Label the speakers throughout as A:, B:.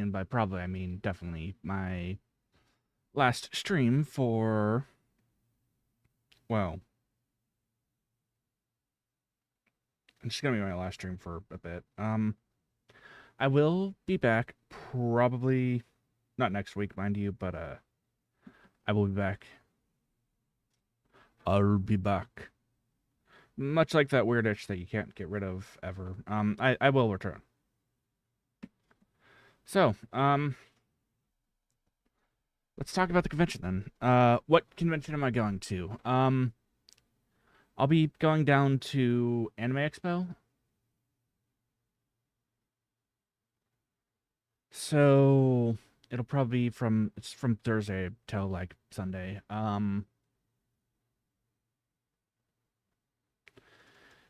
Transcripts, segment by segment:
A: and by probably I mean definitely my last stream for, well, it's just gonna be my last stream for a bit. I will be back probably not next week, mind you, but I will be back. I'll be back. Much like that weird itch that you can't get rid of ever. I will return. So, let's talk about the convention then. What convention am I going to? I'll be going down to Anime Expo. So it'll probably be from Thursday till like Sunday.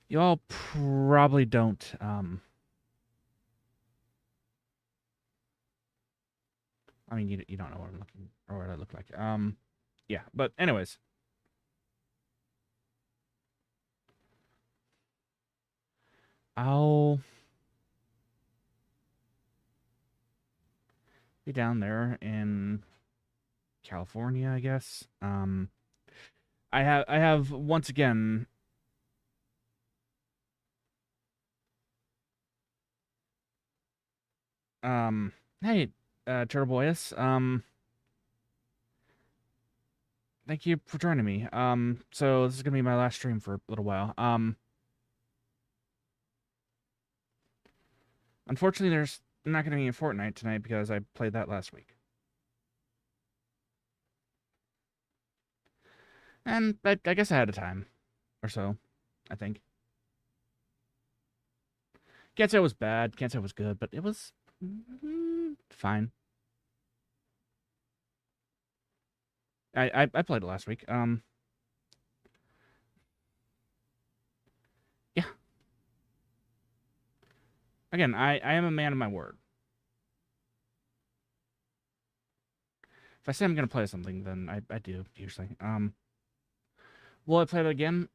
A: You all probably don't I mean you don't know what I'm looking or what I look like. Yeah, but anyways. I'll be down there in California, I guess. I have once again hey, Turtle Boyus, thank you for joining me. So this is gonna be my last stream for a little while. Unfortunately, there's not gonna be a Fortnite tonight because I played that last week. And I guess I had a time or so, I think. Can't say it was bad, can't say it was good, but it was fine. I played it last week. Yeah. Again, I am a man of my word. If I say I'm gonna play something, then I do usually. Will I play it again?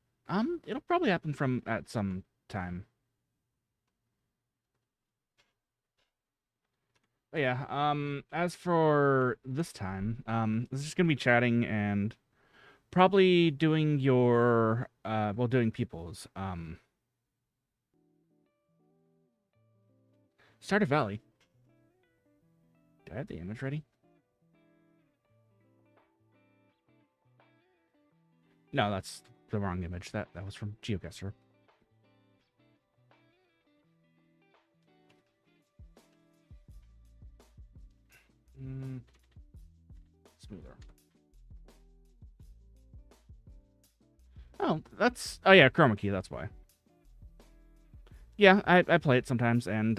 A: It'll probably happen from at some time. But yeah, as for this time, this is just gonna be chatting and probably doing your, well, doing people's, Stardew Valley. Do I have the image ready? No, that's the wrong image. That was from GeoGuessr. Smoother. Oh, oh yeah, Chroma Key, that's why. Yeah, I play it sometimes, and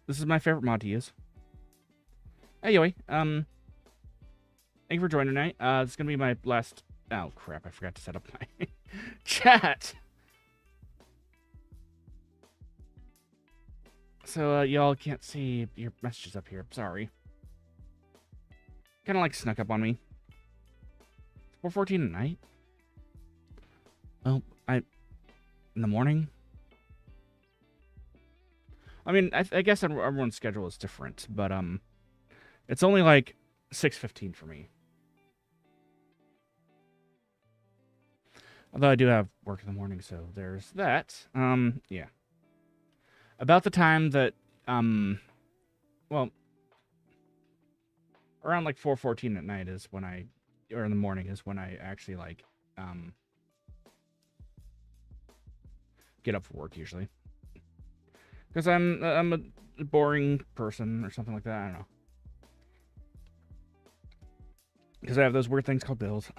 A: this is my favorite mod to use. Anyway, thank you for joining tonight. This is gonna be my last. Oh crap! I forgot to set up my chat. So y'all can't see your messages up here. Sorry. Kind of like snuck up on me. 4:14 at night. Well, in the morning. I mean, I guess everyone's schedule is different, but it's only like 6:15 for me. Although I do have work in the morning, so there's that. Yeah. About the time that, well, around like 4:14 at night is when or in the morning is when I actually like, get up for work usually. Because I'm a boring person or something like that. I don't know. Because I have those weird things called bills.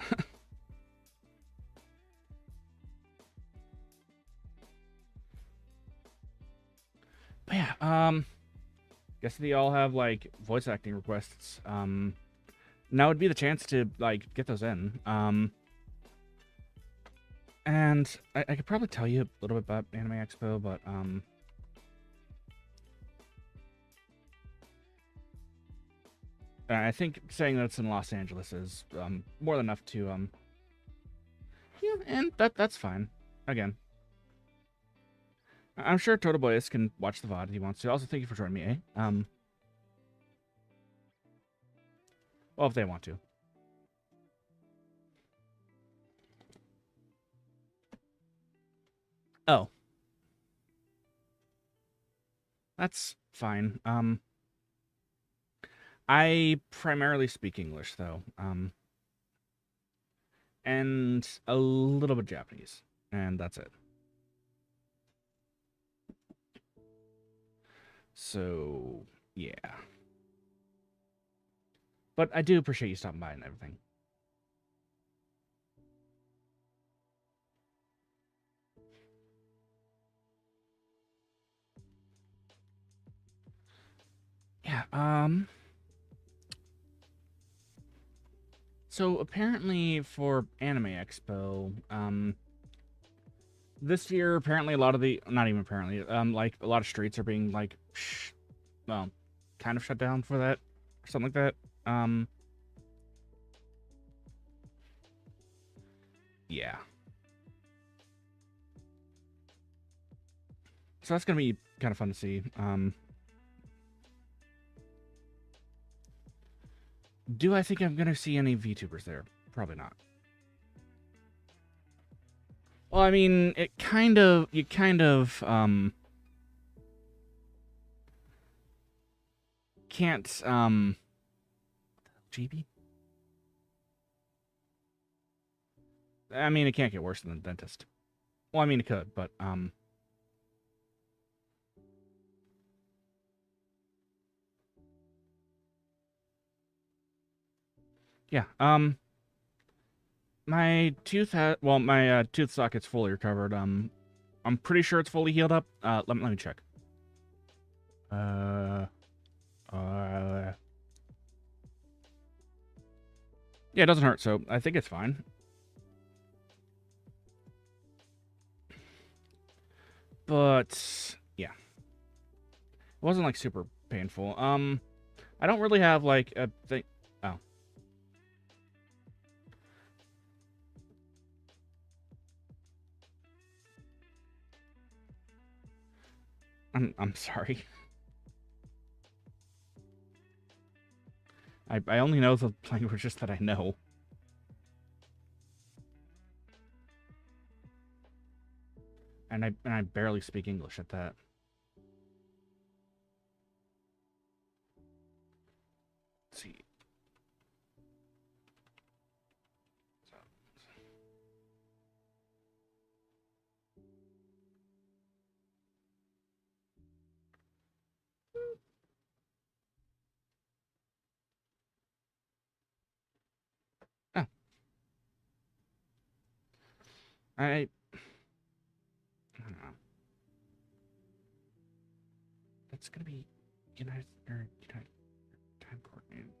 A: But yeah, guess they all have like voice acting requests. Now would be the chance to like get those in. And I could probably tell you a little bit about Anime Expo, but I think saying that it's in Los Angeles is more than enough to yeah, and that's fine. Again, I'm sure Total Boyus can watch the VOD if he wants to. Also, thank you for joining me, eh? Well, if they want to. Oh. That's fine. I primarily speak English, though. And a little bit Japanese. And that's it. So, yeah. But I do appreciate you stopping by and everything. Yeah, so apparently for Anime Expo, this year apparently a lot of the, not even apparently, like a lot of streets are being like, well, kind of shut down for that, or something like that. Yeah. So that's gonna be kind of fun to see. Do I think I'm gonna see any VTubers there? Probably not. Well, I mean, you kind of, can't, GB? I mean, it can't get worse than the dentist. Well, I mean, it could, but, yeah, my tooth my tooth socket's fully recovered. I'm pretty sure it's fully healed up. Let me check. Yeah, it doesn't hurt, so I think it's fine. But yeah, it wasn't like super painful. I don't really have like a thing. Oh, I'm sorry. I only know the languages that I know. And I barely speak English at that. Let's see. Oh. I don't know. That's gonna be United time coordinated.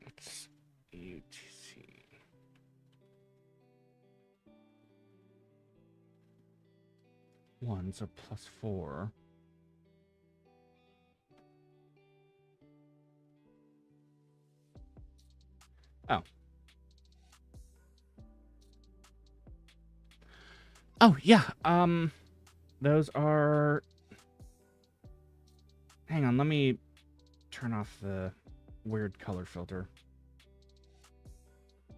A: Let's UTC. One, so +4. Oh. Oh, yeah. Those are... Hang on, let me turn off the weird color filter.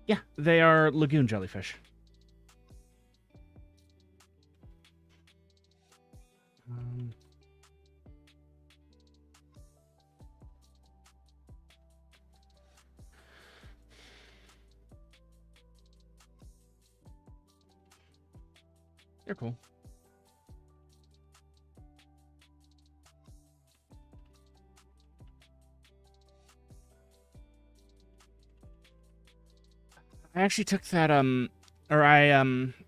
A: Yeah, they are lagoon jellyfish. They're cool. I actually took that, or I,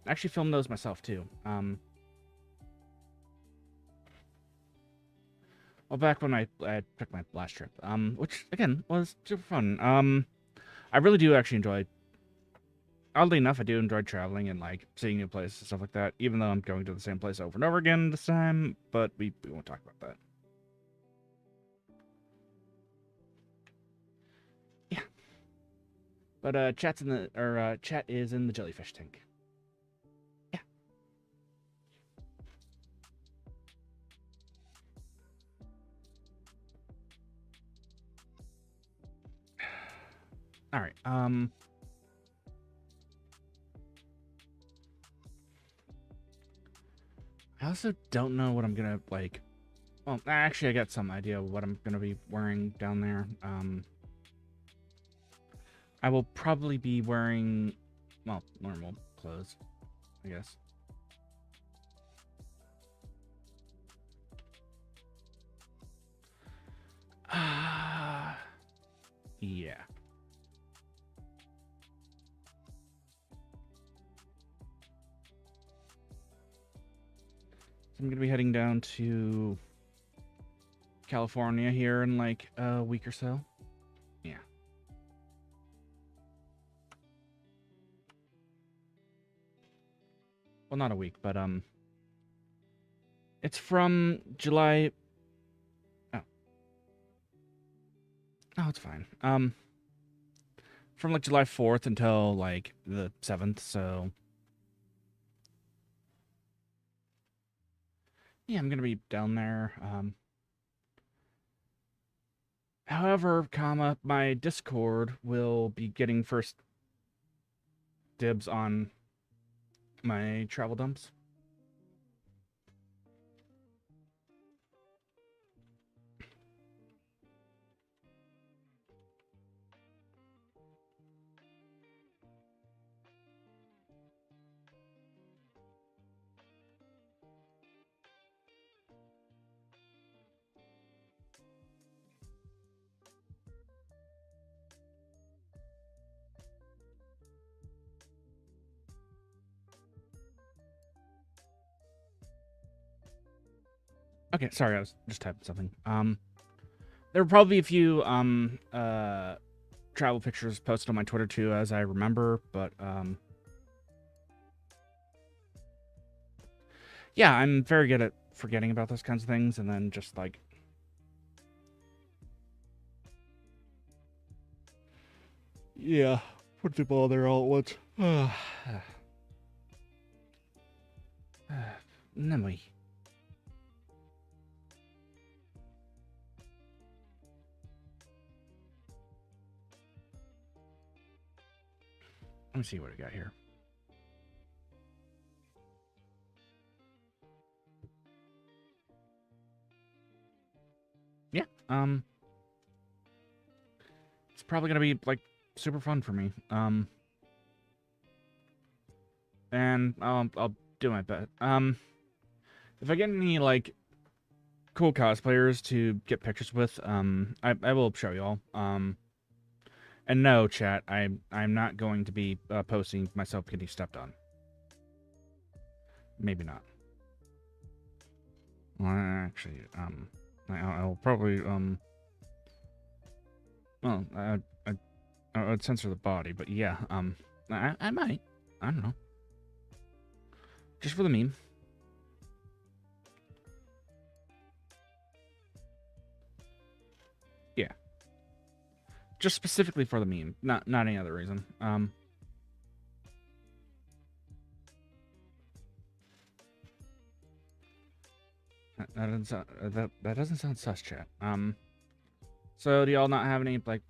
A: actually filmed those myself, too. Well, back when I took my last trip, which, again, was super fun. I really do actually enjoy, oddly enough, I do enjoy traveling and, like, seeing new places and stuff like that, even though I'm going to the same place over and over again this time, but we won't talk about that. Yeah. But, chat is in the jellyfish tank. Yeah. All right. I also don't know what I'm gonna like. Well, actually, I got some idea of what I'm gonna be wearing down there. I will probably be wearing, well, normal clothes, I guess. Yeah. So I'm gonna be heading down to California here in like a week or so. Yeah. Well, not a week, but it's from July. Oh, oh, it's fine. From like July 4th until like the 7th. So yeah, I'm gonna be down there. However, my Discord will be getting first dibs on my travel dumps. Okay, sorry, I was just typing something. There will probably be a few travel pictures posted on my Twitter too, as I remember, but yeah, I'm very good at forgetting about those kinds of things, and then just like yeah, put people all there all at once. Nemui. Let me see what I got here. Yeah, it's probably gonna be like super fun for me. And I'll do my best. If I get any like cool cosplayers to get pictures with, I will show y'all. And no, chat, I'm not going to be posting myself getting stepped on. Maybe not. Well, actually, I'll probably well, I would censor the body, but yeah, I might. I don't know. Just for the meme. Yeah. Just specifically for the meme, not any other reason. That doesn't sound sus, chat. So do y'all not have any like?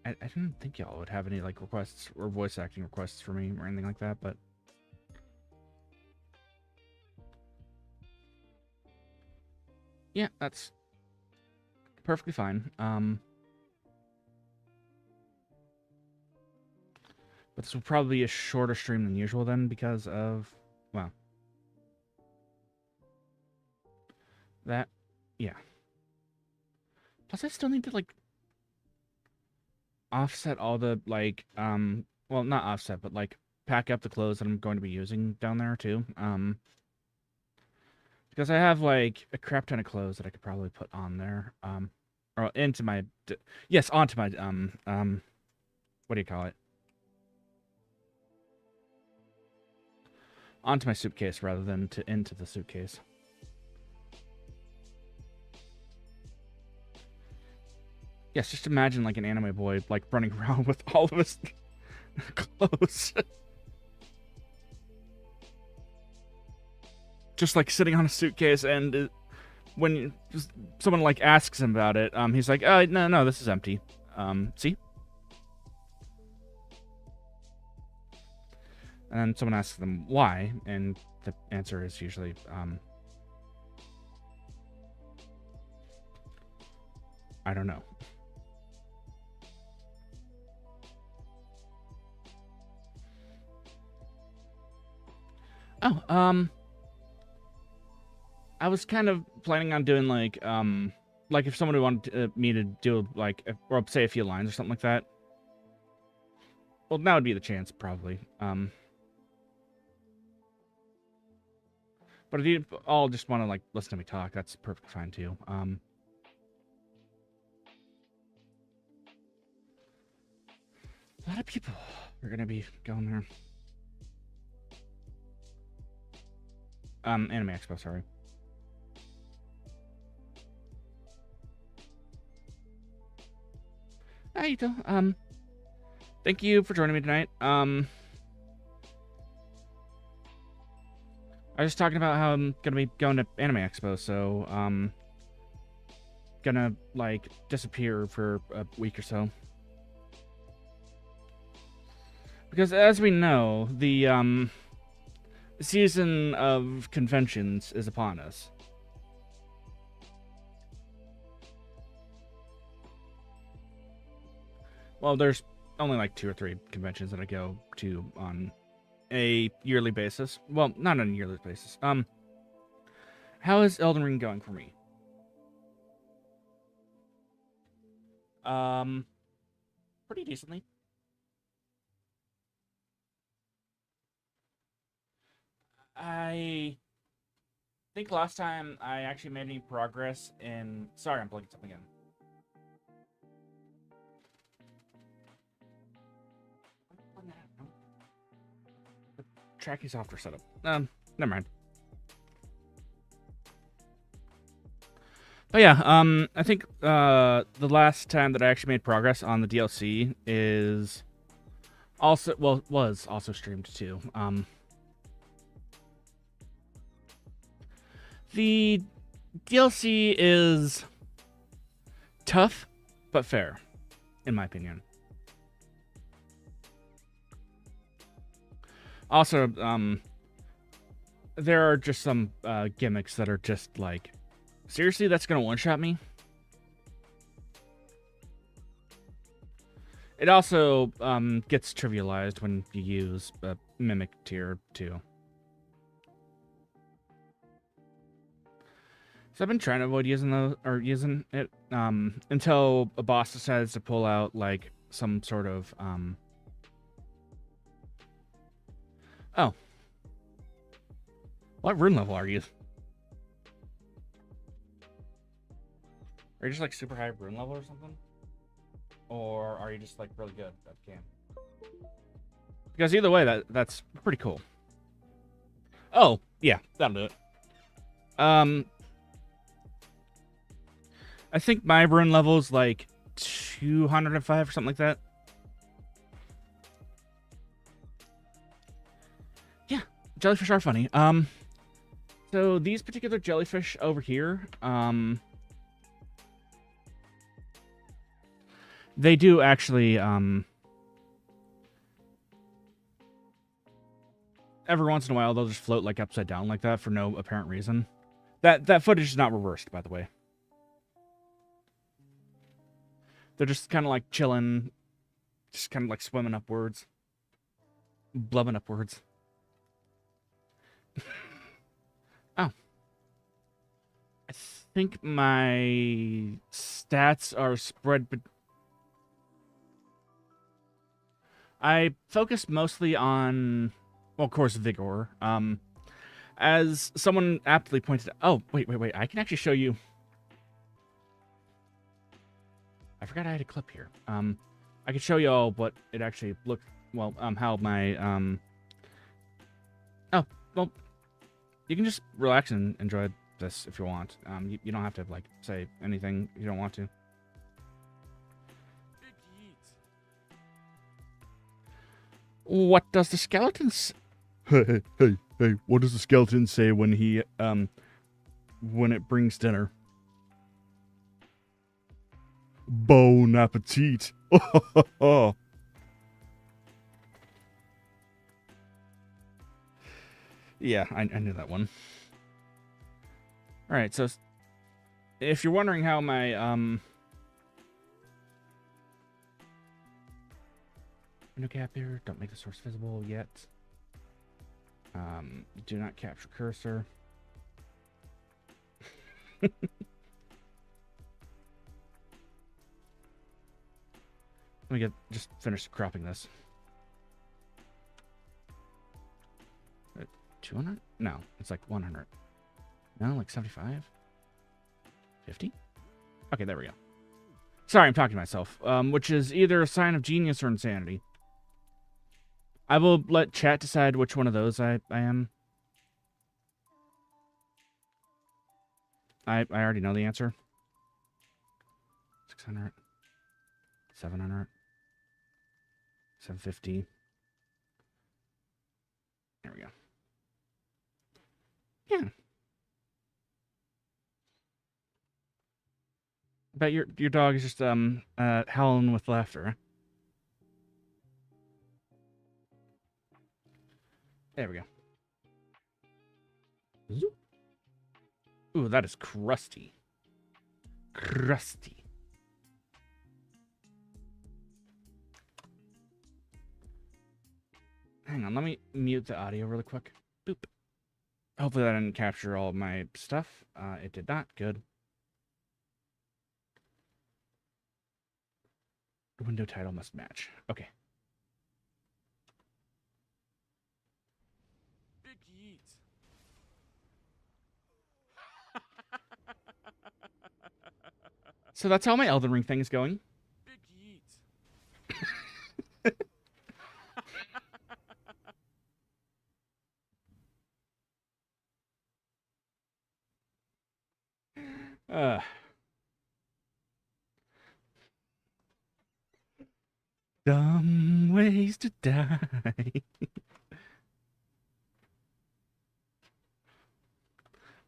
A: I didn't think y'all would have any like requests or voice acting requests for me or anything like that, but yeah, that's perfectly fine. But this will probably be a shorter stream than usual then because of, well, that, yeah. Plus I still need to like offset all the like, well, not offset, but like pack up the clothes that I'm going to be using down there too. Because I have like a crap ton of clothes that I could probably put on there, or into my, yes, onto my, what do you call it? Onto my suitcase rather than into the suitcase. Yes, just imagine like an anime boy like running around with all of his clothes. Just like sitting on a suitcase, and when someone like asks him about it, he's like, no, this is empty. See? And then someone asks them why, and the answer is usually, I don't know. Oh, I was kind of planning on doing like if somebody wanted me to do like, or say a few lines or something like that. Well, that would be the chance, probably. But if you all just want to like listen to me talk, that's perfectly fine too. A lot of people are gonna be going there. Anime Expo, sorry. Hi, Ito. Thank you for joining me tonight. I was just talking about how I'm gonna be going to Anime Expo, so gonna like disappear for a week or so. Because as we know, the season of conventions is upon us. Well, there's only like 2 or 3 conventions that I go to on a yearly basis. Well, not on a yearly basis. How is Elden Ring going for me? Pretty decently. I think last time I actually made any progress in... Sorry, I'm blinking something in. The tracking software setup. Never mind. But yeah, I think the last time that I actually made progress on the DLC is also, well, was also streamed too. The DLC is tough, but fair, in my opinion. Also, there are just some gimmicks that are just like, seriously, that's gonna one-shot me? It also gets trivialized when you use Mimic Tier 2. So I've been trying to avoid using those, or using it, until a boss decides to pull out, like, some sort of, Oh. What rune level are you? Are you just, like, super high rune level or something? Or are you just, like, really good at the game? Because either way, that's pretty cool. Oh, yeah, that'll do it. I think my rune level is like 205 or something like that. Yeah, jellyfish are funny. So these particular jellyfish over here, they do actually, every once in a while they'll just float like upside down like that for no apparent reason. That footage is not reversed, by the way. They're just kind of like chilling, just kind of like swimming upwards, blubbing upwards. Oh. I think my stats are spread, but I focus mostly on, well, of course, vigor. As someone aptly pointed out, oh, wait, I can actually show you. I forgot I had a clip here. I could show you all what it actually looked, well, how my, oh, well, you can just relax and enjoy this if you want. You don't have to, like, say anything you don't want to. What does the skeleton Hey, what does the skeleton say when he, when it brings dinner? Bon appetit. Yeah, I knew that one. All right, so if you're wondering how my window cap here, don't make the source visible yet. Do not capture cursor. Let me just finish cropping this. 200? No, it's like 100. No, like 75? 50? Okay, there we go. Sorry, I'm talking to myself. Which is either a sign of genius or insanity. I will let chat decide which one of those I am. I already know the answer. 600. 700. 750. There we go. Yeah. I bet your dog is just howling with laughter. There we go. Zoop. Ooh, that is crusty. Crusty. Hang on, let me mute the audio really quick. Boop. Hopefully that didn't capture all of my stuff. It did not. Good. The window title must match. Okay.
B: Big yeet.
A: So that's how my Elden Ring thing is going.
B: Big yeet.
A: Dumb ways to die.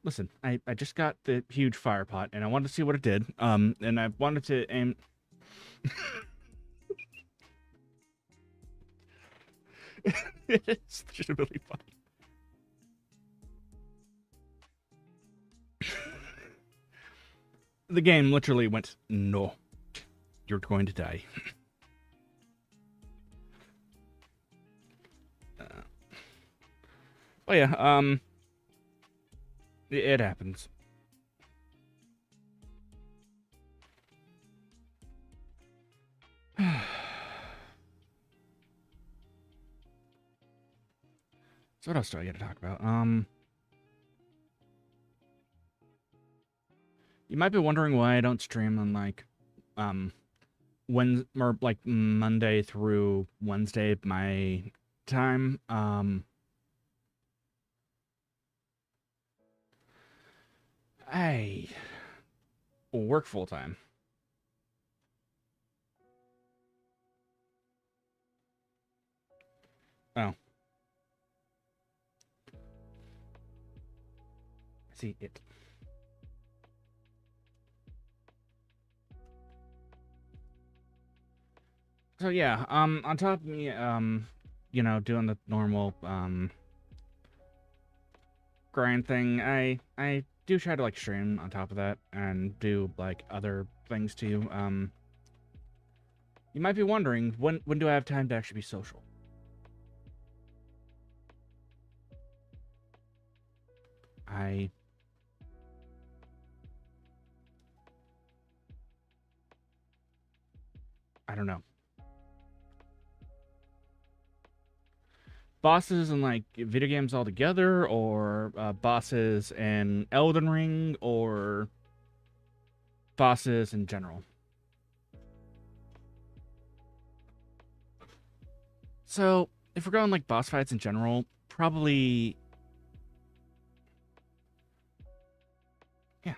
A: Listen, I just got the huge fire pot, and I wanted to see what it did. And I wanted to aim... It's legitimately fun. The game literally went, no, you're going to die. Oh yeah, it happens. So what else do I get to talk about? You might be wondering why I don't stream on like, Monday through Wednesday my time. I work full time. Oh. See it. So yeah, on top of me, you know, doing the normal, grind thing, I do try to, like, stream on top of that, and do, like, other things too. You might be wondering, when do I have time to actually be social? I don't know. Bosses in, like, video games altogether, or bosses in Elden Ring, or bosses in general. So, if we're going, like, boss fights in general, probably... Yeah.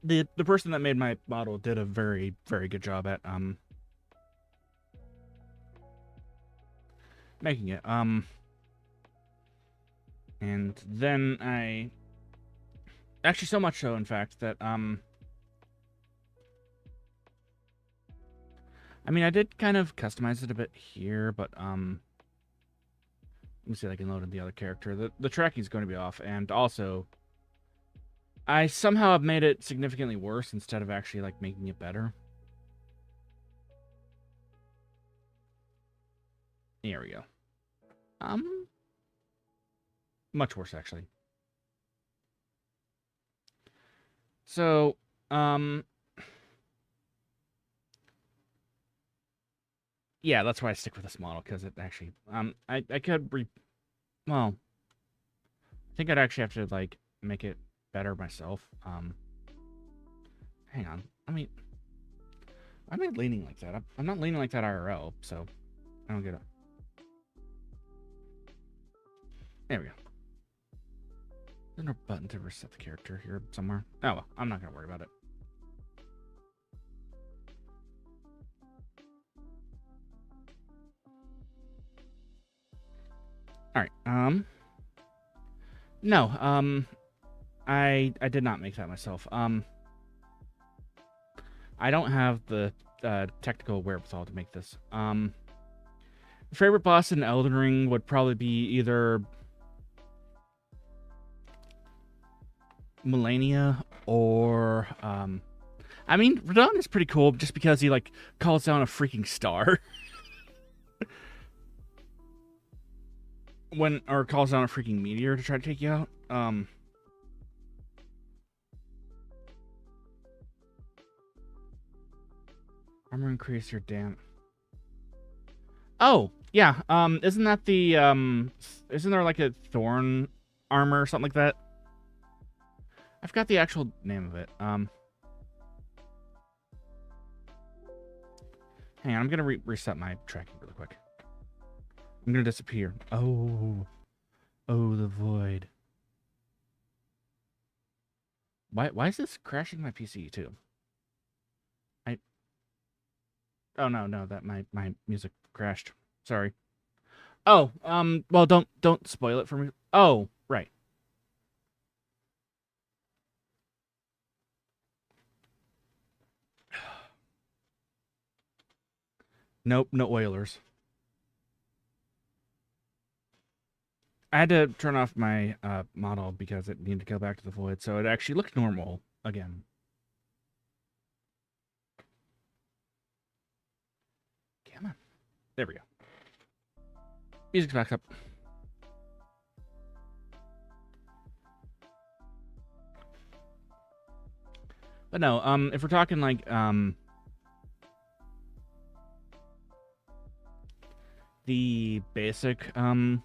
A: The person that made my model did a very, very good job at, making it. And then I... Actually, so much so, in fact, that, I mean, I did kind of customize it a bit here, but, Let me see if I can load in the other character. The tracking is going to be off, and also, I somehow have made it significantly worse instead of actually like making it better. Here we go. Much worse actually. So, yeah, that's why I stick with this model, because it actually, I could well, I think I'd actually have to, like, make it better myself. Hang on. I mean, why am I leaning like that? I'm not leaning like that IRL, so I don't get it. There we go. There's no button to reset the character here somewhere. Oh, well, I'm not going to worry about it. All right. No. I did not make that myself. I don't have the technical wherewithal to make this. Favorite boss in Elden Ring would probably be either Melania or I mean, Radon is pretty cool just because he like calls down a freaking star. Or calls down a freaking meteor to try to take you out. Armor increase your damn. Oh, yeah. Isn't that the isn't there like a thorn armor or something like that? I forgot the actual name of it. Hang on, I'm gonna reset my tracking really quick. I'm gonna disappear. Oh, the void. Why is this crashing my PC too? Oh no, that my music crashed. Sorry. Oh, well, don't spoil it for me. Oh, right. Nope, no Oilers. I had to turn off my model because it needed to go back to the void, so it actually looked normal again. Come on. There we go. Music's back up. But no, if we're talking like the basic okay.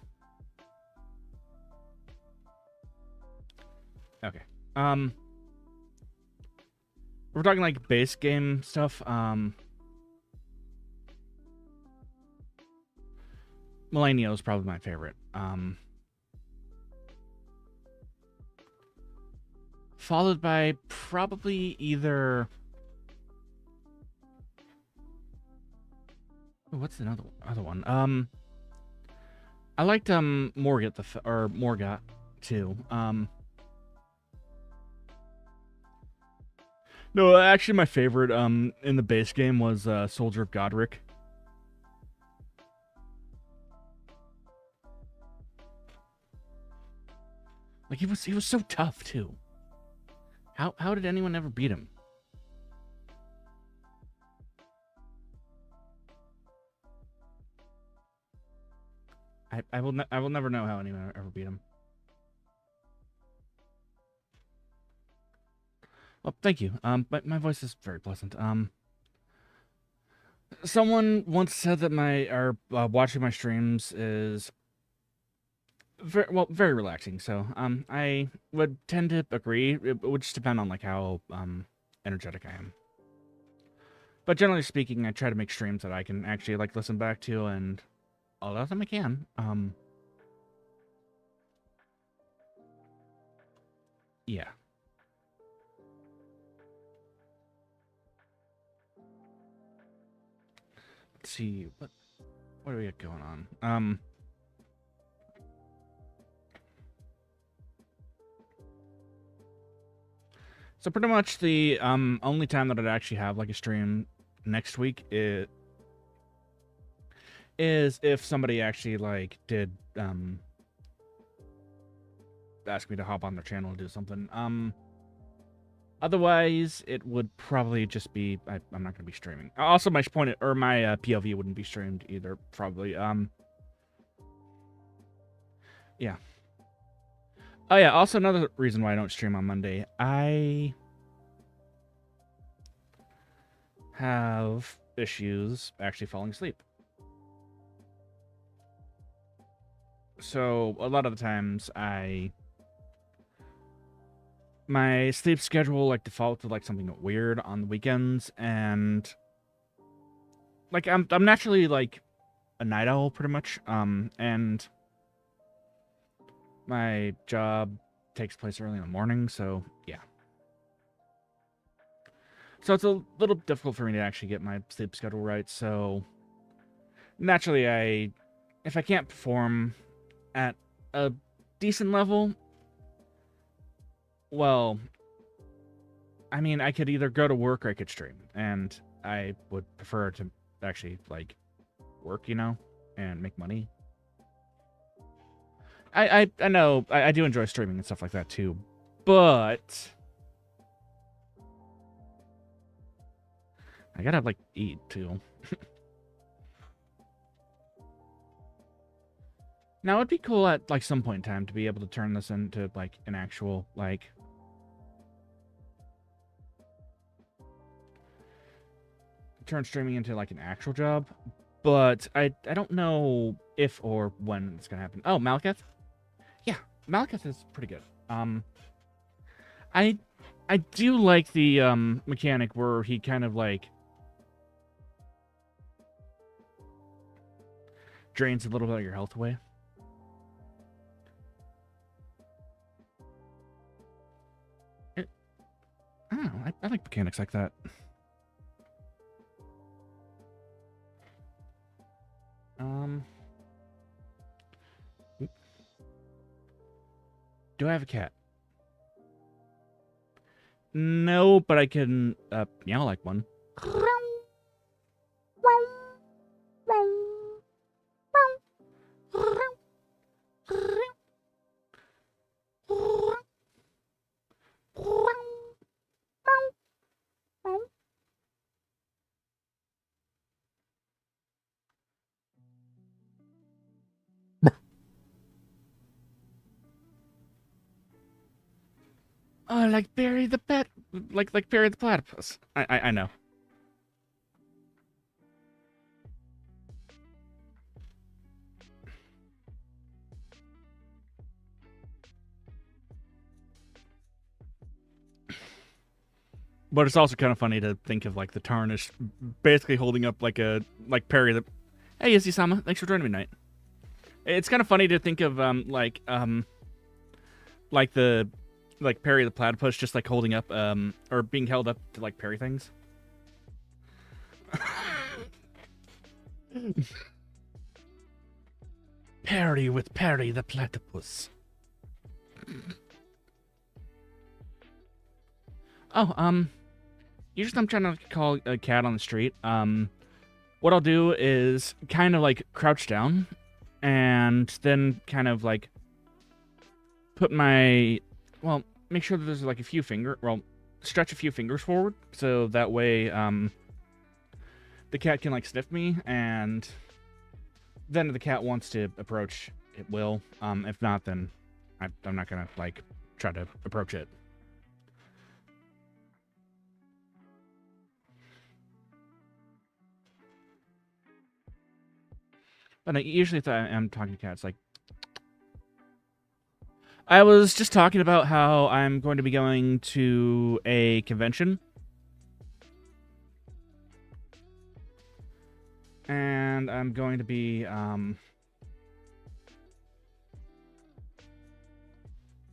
A: We're talking like base game stuff. Melania is probably my favorite. Followed by probably either. Oh, what's another other one? I liked Morgat too. No, actually, my favorite in the base game was Soldier of Godric. Like he was so tough too. How did anyone ever beat him? I will never know how anyone ever beat him. Well, thank you. But my voice is very pleasant. Someone once said that watching my streams is very relaxing. So I would tend to agree. It would just depend on like how energetic I am. But generally speaking, I try to make streams that I can actually like listen back to, and all of them I can. Yeah. Let's see what do we got going on? So pretty much the only time that I'd actually have like a stream next week is if somebody actually like did ask me to hop on their channel and do something. Otherwise, it would probably just be I'm not going to be streaming. Also, my point or my POV wouldn't be streamed either. Probably. Yeah. Oh yeah. Also, another reason why I don't stream on Monday, I have issues actually falling asleep. So a lot of the times my sleep schedule like default to like something weird on the weekends, and like I'm naturally like a night owl pretty much, and my job takes place early in the morning, so yeah. So it's a little difficult for me to actually get my sleep schedule right, so naturally if I can't perform at a decent level, well, I mean, I could either go to work or I could stream, and I would prefer to actually, like, work, you know, and make money. I know, I do enjoy streaming and stuff like that, too, but I gotta, like, eat, too. Now, it'd be cool at, like, some point in time to be able to turn this into, like, an actual, like... turn streaming into, like, an actual job, but I don't know if or when it's gonna happen. Oh, Malekith? Yeah, Malekith is pretty good. I do like the, mechanic where he kind of, like... drains a little bit of your health away. I don't know. I like mechanics like that. Do I have a cat? No, but I can meow like one. Oh, like Barry the pet, like Barry the platypus. I know. But it's also kind of funny to think of like the Tarnish basically holding up like Perry the. Hey, Izzy-sama, thanks for joining me tonight. It's kind of funny to think of like Perry the platypus just like holding up or being held up to like Perry things. Perry with Perry the platypus. Oh, usually I'm trying to call a cat on the street. What I'll do is kind of like crouch down and then kind of like put my, well, make sure that there's like stretch a few fingers forward so that way the cat can like sniff me, and then if the cat wants to approach, it will. If not, then I'm not gonna like try to approach it. But usually if I'm talking to cats, like... I was just talking about how I'm going to be going to a convention. And I'm going to be,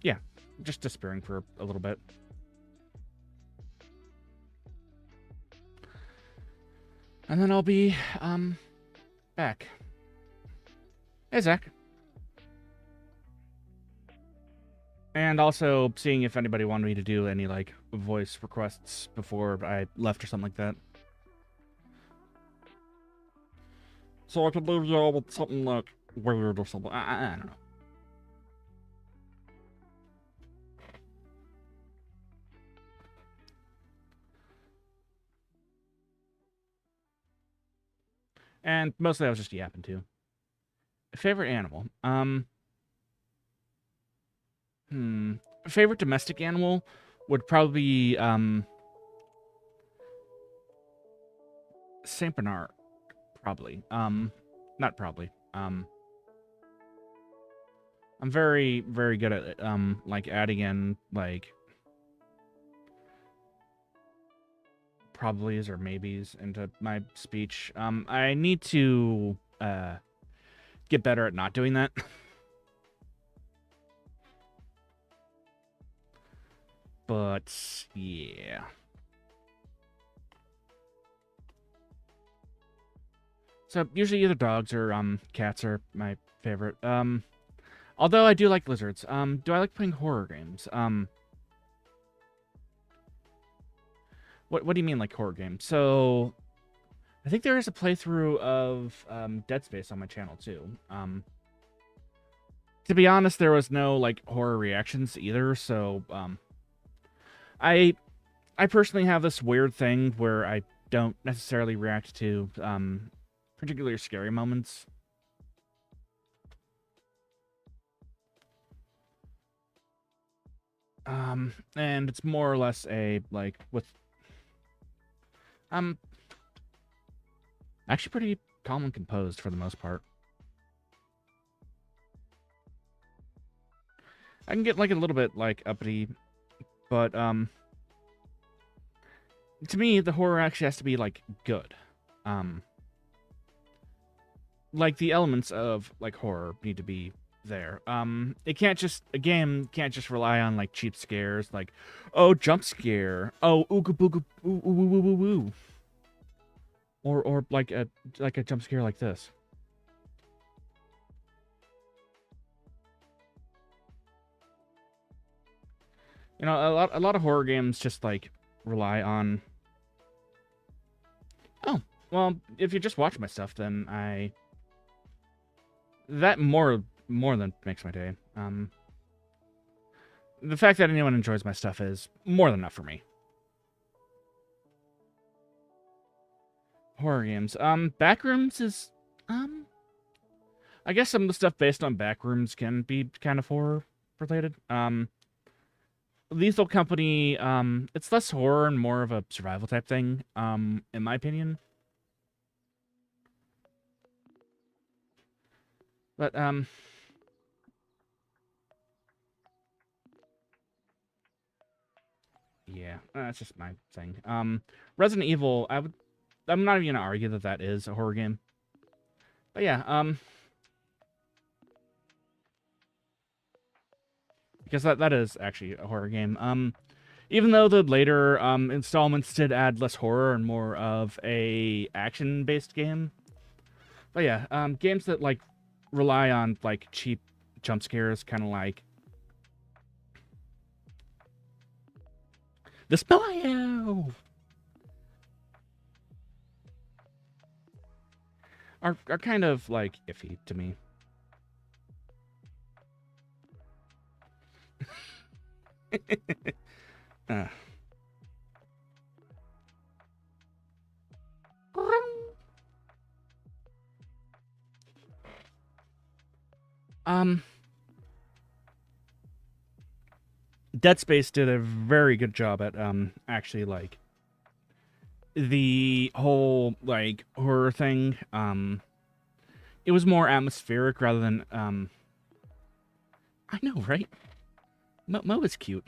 A: yeah, just disappearing for a little bit. And then I'll be, back. Hey, Zach. And also seeing if anybody wanted me to do any, like, voice requests before I left or something like that. So I could leave y'all with something like weird or something. I don't know. And mostly I was just yapping too. Favorite animal? Favorite domestic animal would probably be Saint Bernard. Probably. Not probably. I'm very, very good at like adding in like probablys or maybes into my speech. I need to get better at not doing that. But yeah. So usually either dogs or cats are my favorite. Although I do like lizards. Do I like playing horror games? What do you mean like horror games? So I think there is a playthrough of Dead Space on my channel too. To be honest, there was no like horror reactions either, so I personally have this weird thing where I don't necessarily react to particularly scary moments. And it's more or less a like with actually pretty calm and composed for the most part. I can get like a little bit like uppity, but to me the horror actually has to be like good. Like the elements of like horror need to be there. It can't just a game can't just rely on like cheap scares like, oh, jump scare, oh, ooga booga ooh ooh ooh ooh ooh ooh. Or like a jump scare like this. You know, a lot of horror games just like rely on. Oh, well, if you just watch my stuff, then that more than makes my day. The fact that anyone enjoys my stuff is more than enough for me. Horror games. Backrooms is I guess some of the stuff based on Backrooms can be kind of horror related. Lethal Company, it's less horror and more of a survival type thing, in my opinion. But, yeah, that's just my thing. Resident Evil, I'm not even gonna argue that that is a horror game. But yeah, because that is actually a horror game. Even though the later installments did add less horror and more of a action-based game. But yeah, games that like rely on like cheap jump scares, kind of like the Spelio are kind of like iffy to me. uh. Dead Space did a very good job at actually like the whole like horror thing. It was more atmospheric rather than I know, right? Mo is cute.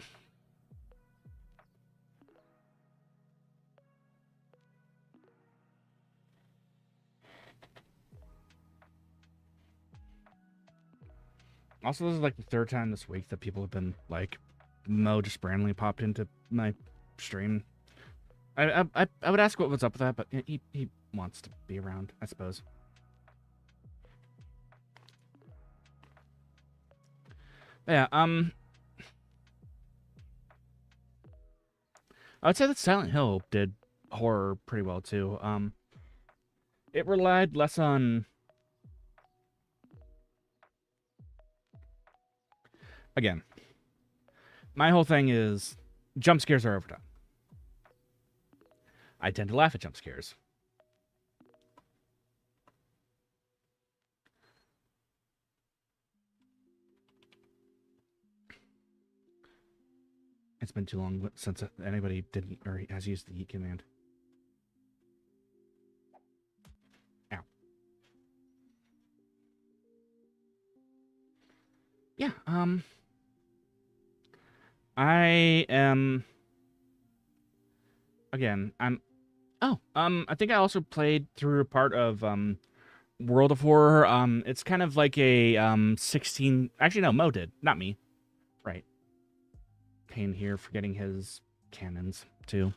A: Also, this is like the third time this week that people have been like, Mo just randomly popped into my stream. I would ask what was up with that, but he wants to be around, I suppose. But yeah, I would say that Silent Hill did horror pretty well too. it relied less on... Again, my whole thing is jump scares are overdone. I tend to laugh at jump scares. It's been too long since anybody didn't or has used the eat command. Ow. Yeah, I am... Again, I'm... Oh, I think I also played through a part of, World of Horror. It's kind of like a, 16... Actually, no, Mo did. Not me. Right. Payne here for getting his cannons, too.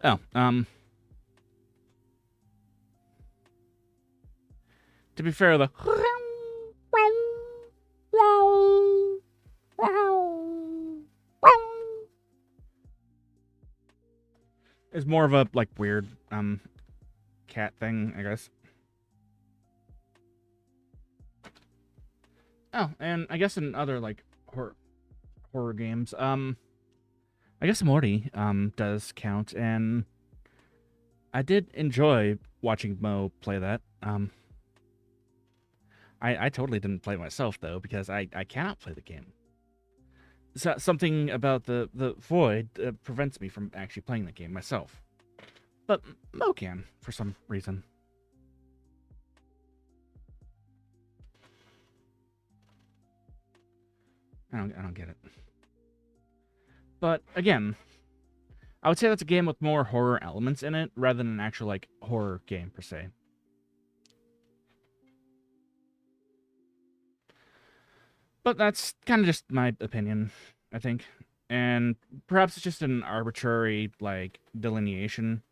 A: Oh, to be fair, the... is more of a, like, weird, cat thing, I guess. Oh, and I guess in other, like, horror games, I guess Morty, does count, and I did enjoy watching Mo play that. I totally didn't play it myself, though, because I cannot play the game. So, something about the void prevents me from actually playing the game myself. But Mo can, for some reason. I don't get it. But, again, I would say that's a game with more horror elements in it, rather than an actual, like, horror game, per se. But that's kind of just my opinion, I think. And perhaps it's just an arbitrary, like, delineation.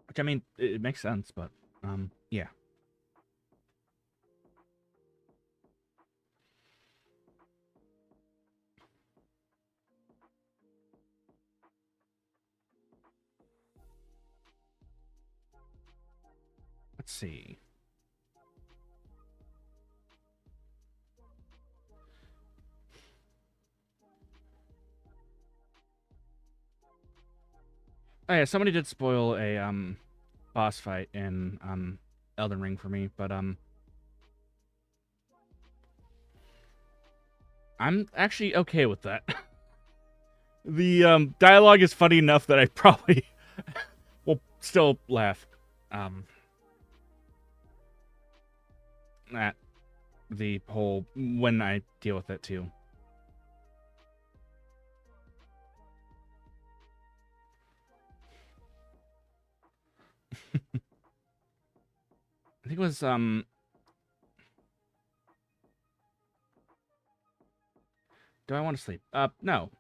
A: Which, I mean, it makes sense, but, yeah. Let's see. Oh yeah, somebody did spoil a boss fight in Elden Ring for me, but I'm actually okay with that. The dialogue is funny enough that I probably will still laugh at the whole when I deal with it too. I think it was do I want to sleep? No.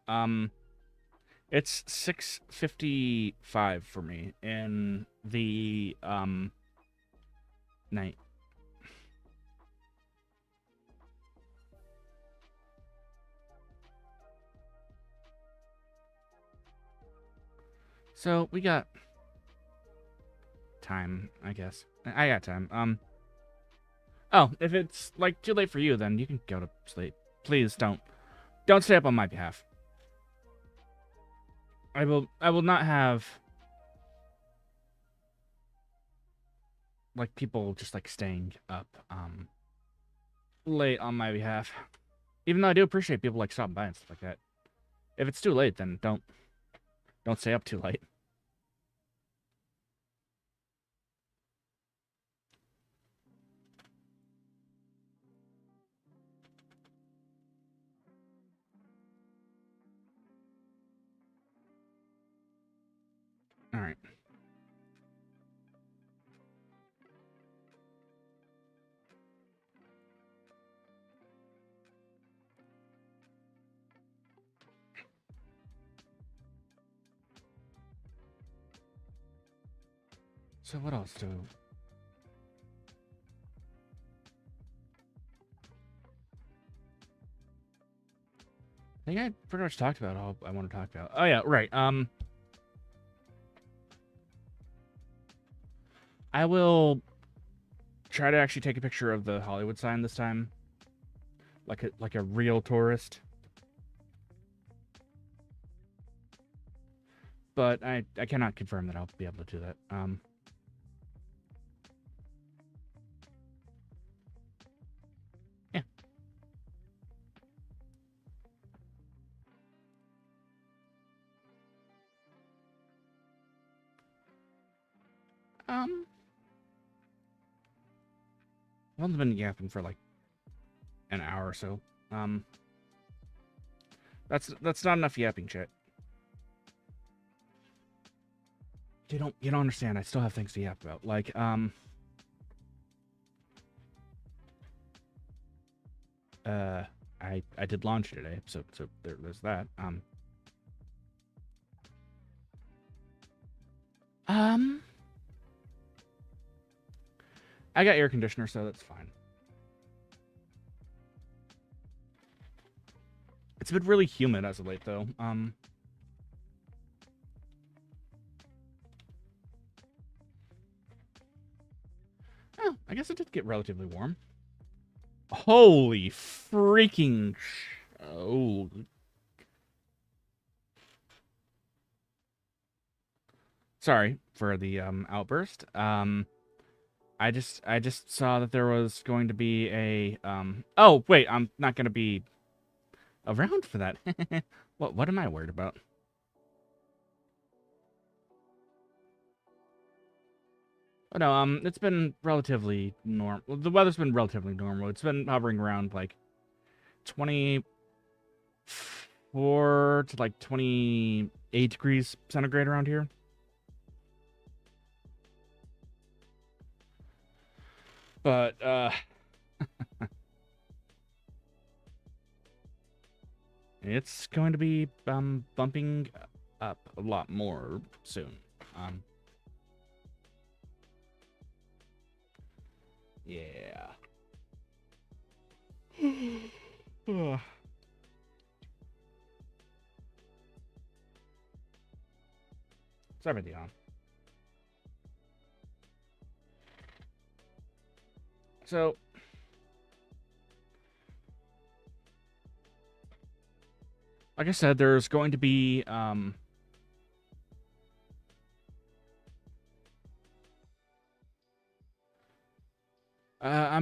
A: It's 6:55 for me in the night. So we got time, I guess. I got time. Oh, if it's like too late for you, then you can go to sleep. Please don't stay up on my behalf. I will not have like people just like staying up late on my behalf. Even though I do appreciate people like stopping by and stuff like that. If it's too late, then don't stay up too late. All right. So what else do think I pretty much talked about all I want to talk about. Oh yeah, right. I will try to actually take a picture of the Hollywood sign this time, like a real tourist. But I cannot confirm that I'll be able to do that. Yeah. I've only been yapping for like an hour or so. That's not enough yapping, chat. You don't understand. I still have things to yap about. Like, I did launch today, so there's that. I got air conditioner, so that's fine. It's been really humid as of late, though. Oh, I guess it did get relatively warm. Holy freaking oh. Sorry for the outburst. I just saw that there was going to be a oh, wait, I'm not going to be around for that. What am I worried about? Oh, no, it's been relatively normal. The weather's been relatively normal. It's been hovering around like 24 to like 28 degrees centigrade around here. But it's going to be bumping up a lot more soon. Yeah. Sorry about the yawn. So, like I said, there's going to be I'm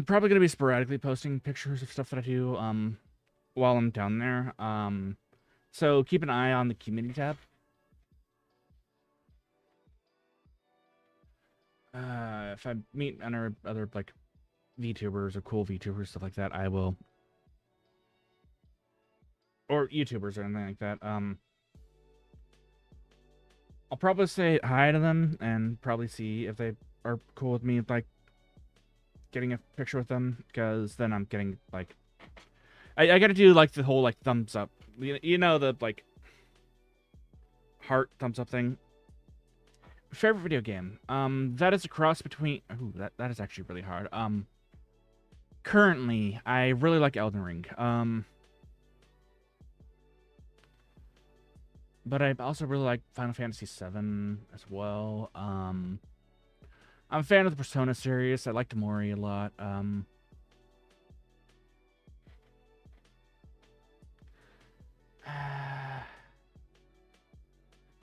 A: probably going to be sporadically posting pictures of stuff that I do while I'm down there. So keep an eye on the community tab. If I meet other like VTubers or cool VTubers, stuff like that, I will, or YouTubers or anything like that. I'll probably say hi to them and probably see if they are cool with me, like getting a picture with them, because then I'm getting like, I got to do like the whole like thumbs up, you know, the like heart thumbs up thing. Favorite video game? That is a cross between. Ooh, that is actually really hard. Currently, I really like Elden Ring. But I also really like Final Fantasy VII as well. I'm a fan of the Persona series. I liked Mori a lot.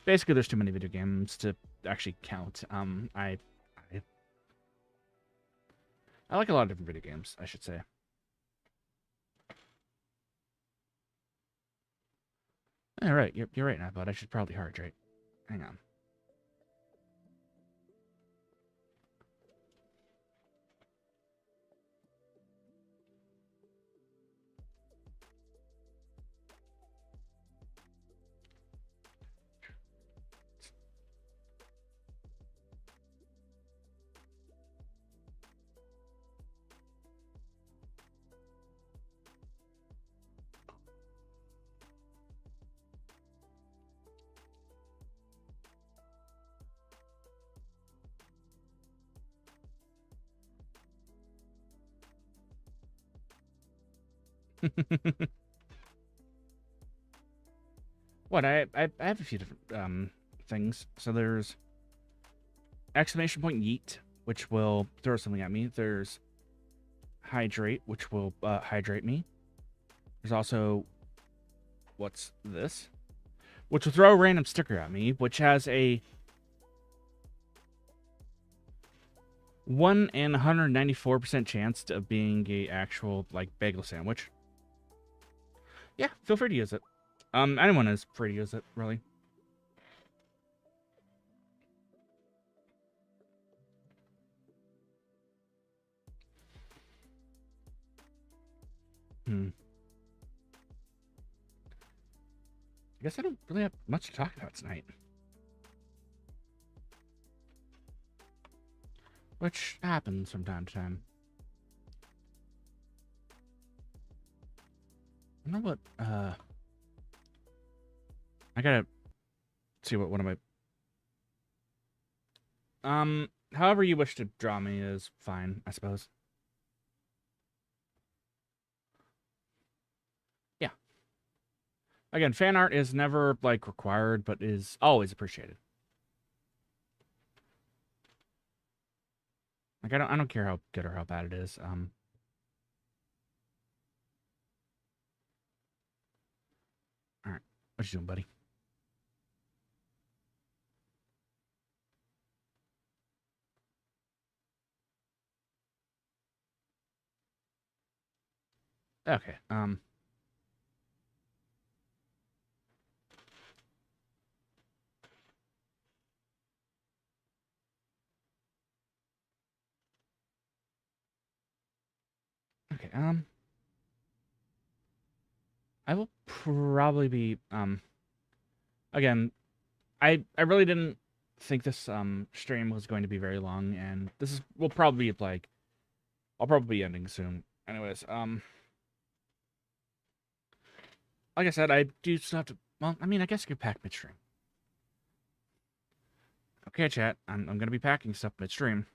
A: Basically, there's too many video games to actually count. I like a lot of different video games, I should say. All right, you're right now, bud. I should probably hydrate. Hang on. What? I have a few different things. So there's exclamation point yeet, which will throw something at me. There's hydrate, which will hydrate me. There's also what's this? Which will throw a random sticker at me, which has a 1 in 194% chance of being a actual like bagel sandwich. Yeah, feel free to use it. Anyone is free to use it, really. I guess I don't really have much to talk about tonight. Which happens from time to time. I don't know what, I gotta see what one of my... however you wish to draw me is fine, I suppose. Yeah. Again, fan art is never, like, required, but is always appreciated. Like, I don't care how good or how bad it is. Alright. What you doing, buddy? Okay, okay, I will probably be, again, I really didn't think this, stream was going to be very long, and this will probably be, like, I'll probably be ending soon. Anyways, like I said, I do still have to, well, I mean, I guess I could pack midstream. Okay, chat, I'm gonna be packing stuff midstream.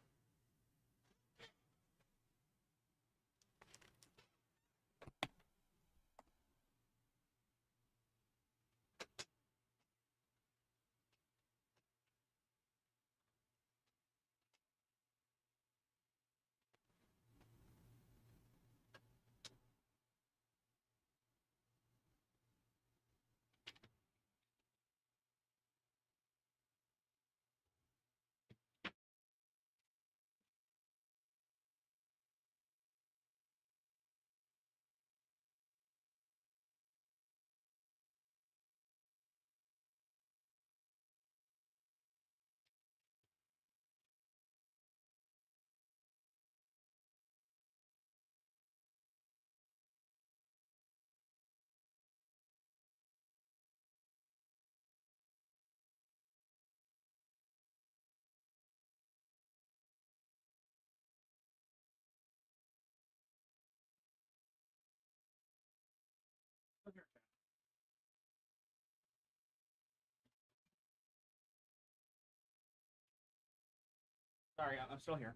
A: Sorry, I'm still here.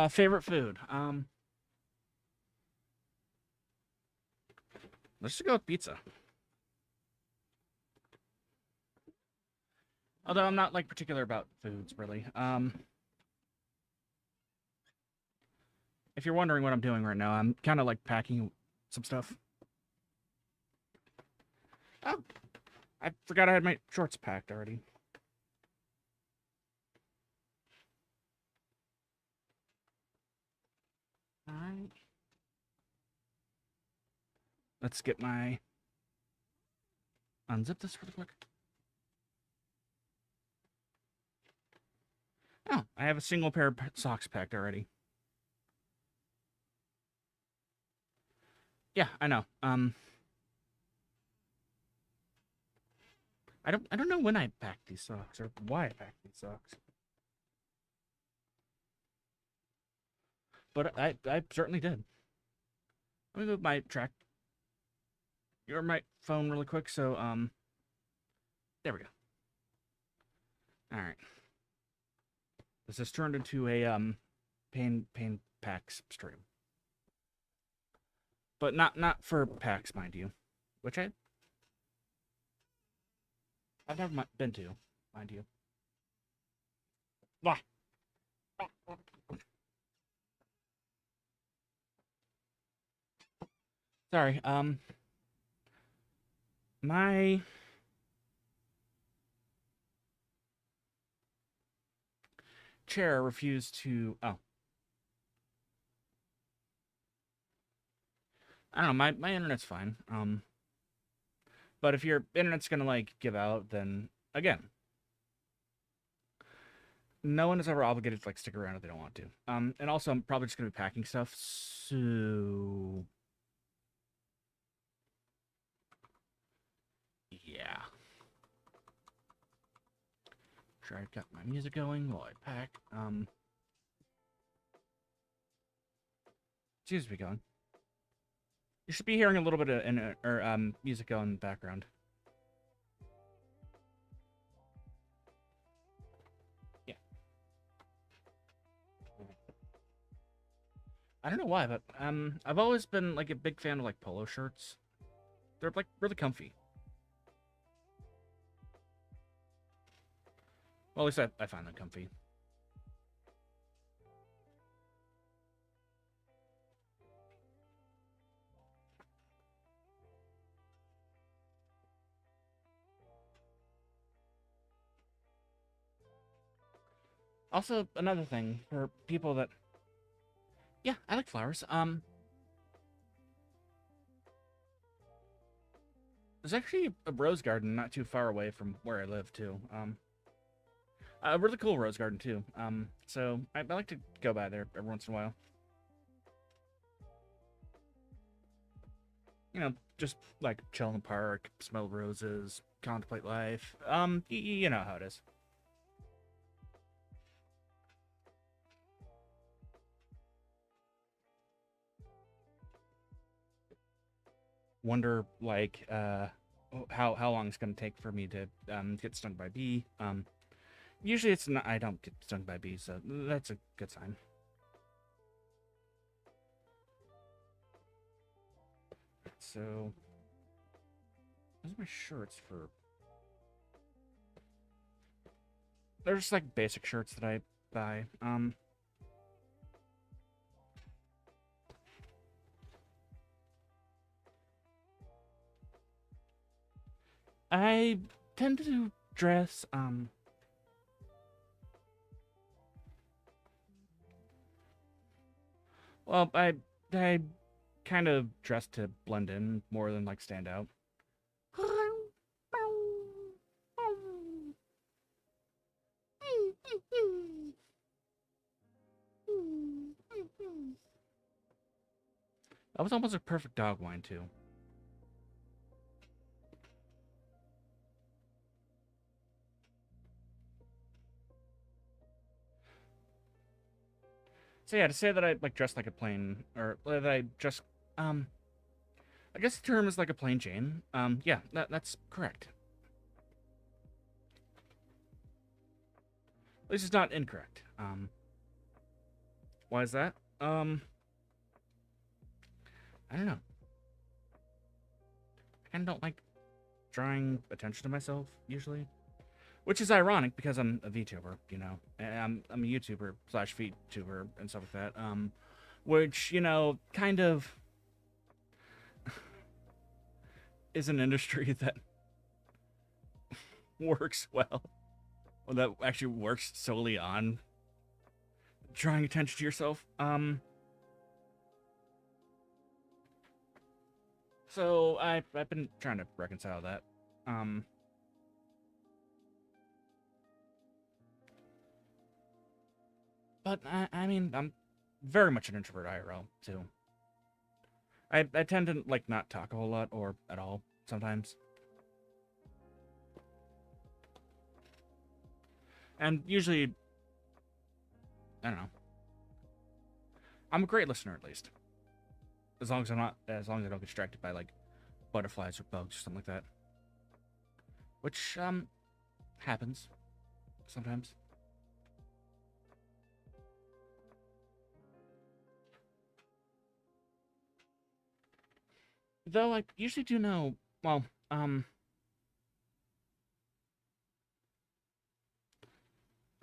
A: Favorite food? Let's just go with pizza. Although I'm not, like, particular about foods, really. If you're wondering what I'm doing right now, I'm kind of, like, packing some stuff. Oh, I forgot I had my shorts packed already. Alright. Let's get my... Unzip this really quick. Oh, I have a single pair of socks packed already. Yeah, I know. I don't know when I packed these socks or why I packed these socks. But I certainly did. Let me move my track or my phone really quick so there we go. Alright. This has turned into a Payne packs stream. But not for PAX, mind you. Which I've never been to, mind you. Wah. Sorry, my chair refused to, oh. I don't know, my internet's fine. But if your internet's gonna, like, give out, then, again, no one is ever obligated to, like, stick around if they don't want to. And also, I'm probably just gonna be packing stuff, so... yeah. Sure, I've got my music going while I pack. Seems me going. You should be hearing a little bit of music going in the background. Yeah. I don't know why, but I've always been like a big fan of like polo shirts. They're like really comfy. Well, at least I find them comfy. Also, another thing for people that, yeah, I like flowers. There's actually a rose garden not too far away from where I live too. A really cool rose garden too. So I like to go by there every once in a while. You know, just like chill in the park, smell roses, contemplate life. You know how it is. Wonder like how long it's gonna take for me to get stung by a bee. Usually it's not. I don't get stung by bees, so that's a good sign. So, those are my shirts for. They're just like basic shirts that I buy. I tend to dress well, I kind of dress to blend in more than like stand out. That was almost a perfect dog whine too. So yeah, to say that I like dress like a plain, or that I just, I guess the term is like a plain Jane. Yeah, that's correct. At least it's not incorrect. Why is that? I don't know. I kind of don't like drawing attention to myself usually, which is ironic because I'm a Vtuber, you know, and I'm a YouTuber / Vtuber and stuff like that. Which, you know, kind of is an industry that works well, or that actually works solely on drawing attention to yourself. So I've been trying to reconcile that. But I mean, I'm very much an introvert IRL too. I tend to like not talk a whole lot or at all sometimes. And usually, I don't know. I'm a great listener at least. As long as I don't get distracted by like butterflies or bugs or something like that. Which happens sometimes. Though I usually do know, well, I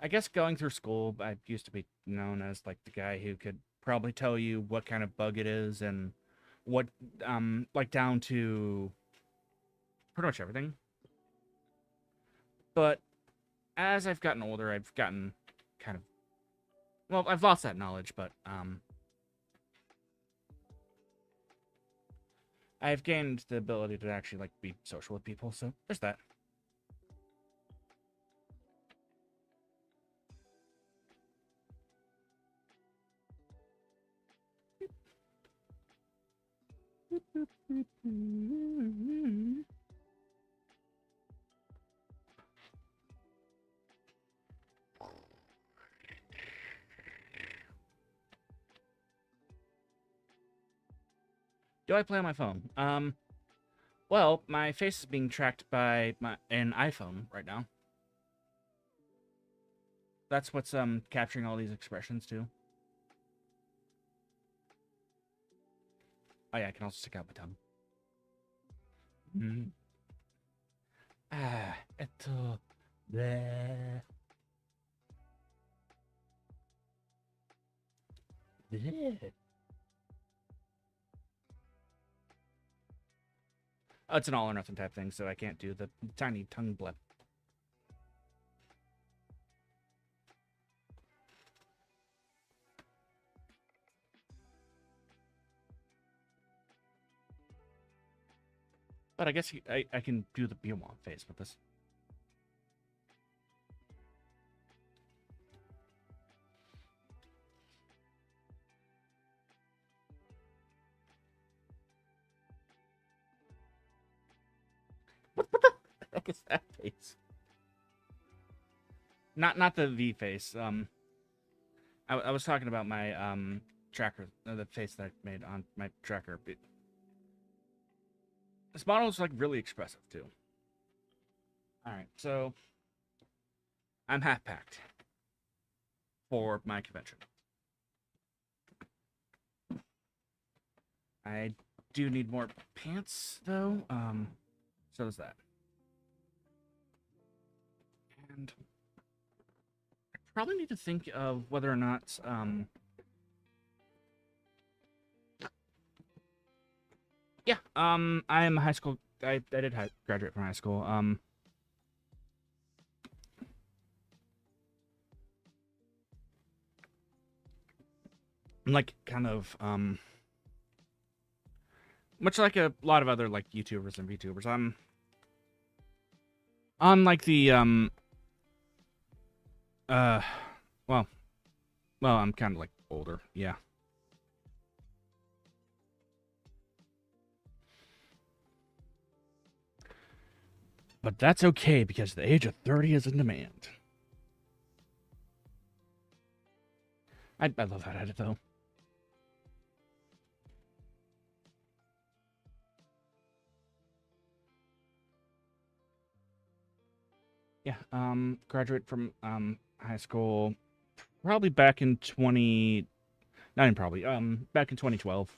A: guess going through school, I used to be known as like the guy who could probably tell you what kind of bug it is and what, like down to pretty much everything. But as I've gotten older, I've gotten kind of, well, I've lost that knowledge, but, I've gained the ability to actually, like, be social with people, so there's that. Do I play on my phone? Well, my face is being tracked by an iPhone right now. That's what's capturing all these expressions too. Oh yeah, I can also stick out my tongue. Mm. Bleh. Bleh. Oh, it's an all or nothing type thing, so I can't do the tiny tongue blip. But I guess I can do the Beerwomp face with this. What the heck is that face? Not the V face. I was talking about my tracker, the face that I made on my tracker. This model is like really expressive too. All right, so I'm half packed for my convention. I do need more pants though. So does that. And I probably need to think of whether or not yeah, I am a high school. I did graduate from high school. I'm like kind of much like a lot of other like YouTubers and VTubers. I'm on like the uh well I'm kind of like older, yeah. But that's okay because the age of 30 is in demand. I love that edit though. Yeah, graduate from high school probably back in 20 not even probably back in 2012.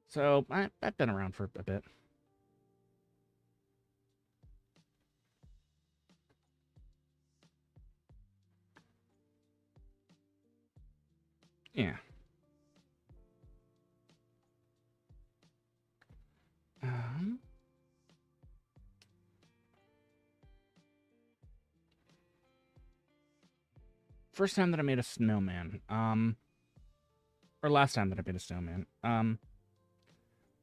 A: So I've been around for a bit. Yeah. Um, First time that I made a snowman. Or last time that I made a snowman.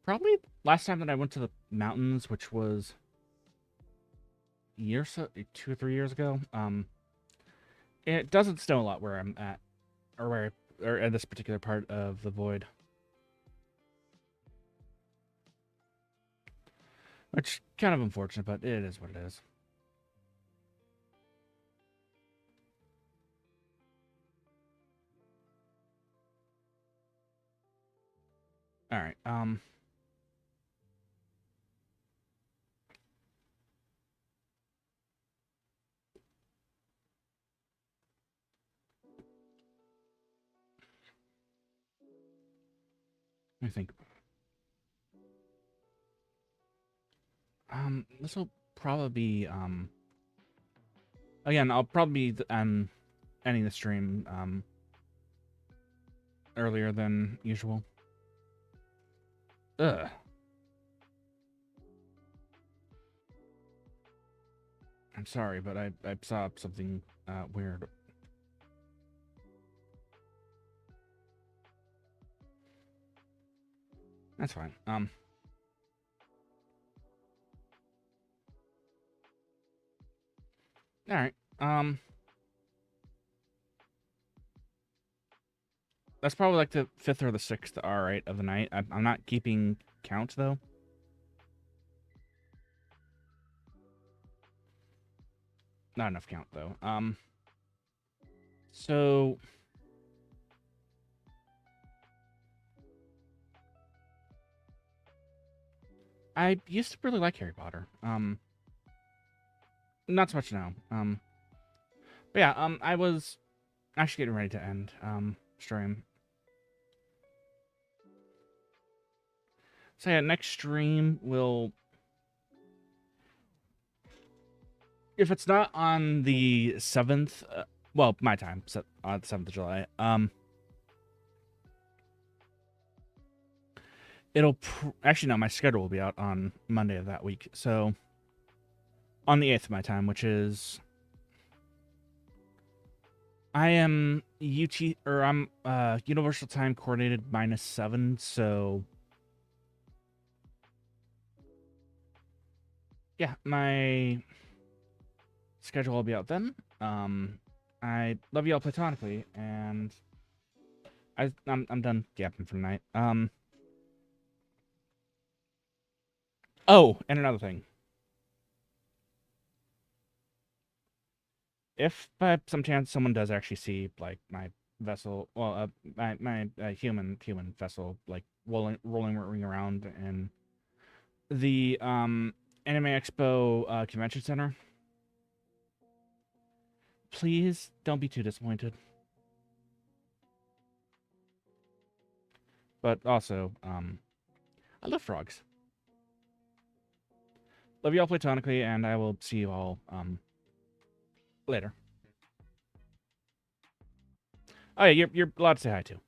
A: Probably last time that I went to the mountains, which was a year so 2 or 3 years ago. It doesn't snow a lot where I'm at, or at this particular part of the void. Which kind of unfortunate, but it is what it is. All right. me think. This will probably be, again, I'll probably be, ending the stream, earlier than usual. Ugh. I'm sorry, but I saw something, weird. That's fine. Alright, that's probably like the 5th or the 6th R8 of the night. I'm not keeping count, though. Not enough count, though. So... I used to really like Harry Potter. Not so much now. But yeah, I was actually getting ready to end, stream. So yeah, next stream will... If it's not on the 7th, well, my time, the 7th of July, it'll... Actually, no, my schedule will be out on Monday of that week. So, on the 8th of my time, which is... I am I'm Universal Time Coordinated -7, so... Yeah, my schedule will be out then. I love you all platonically, and I'm done gapping for the night. Oh, and another thing. If by some chance someone does actually see like my vessel, well, my human vessel like rolling around in the Anime Expo convention center, please don't be too disappointed. But also, I love frogs. Love you all platonically, and I will see you all later. Oh yeah, you're allowed to say hi too.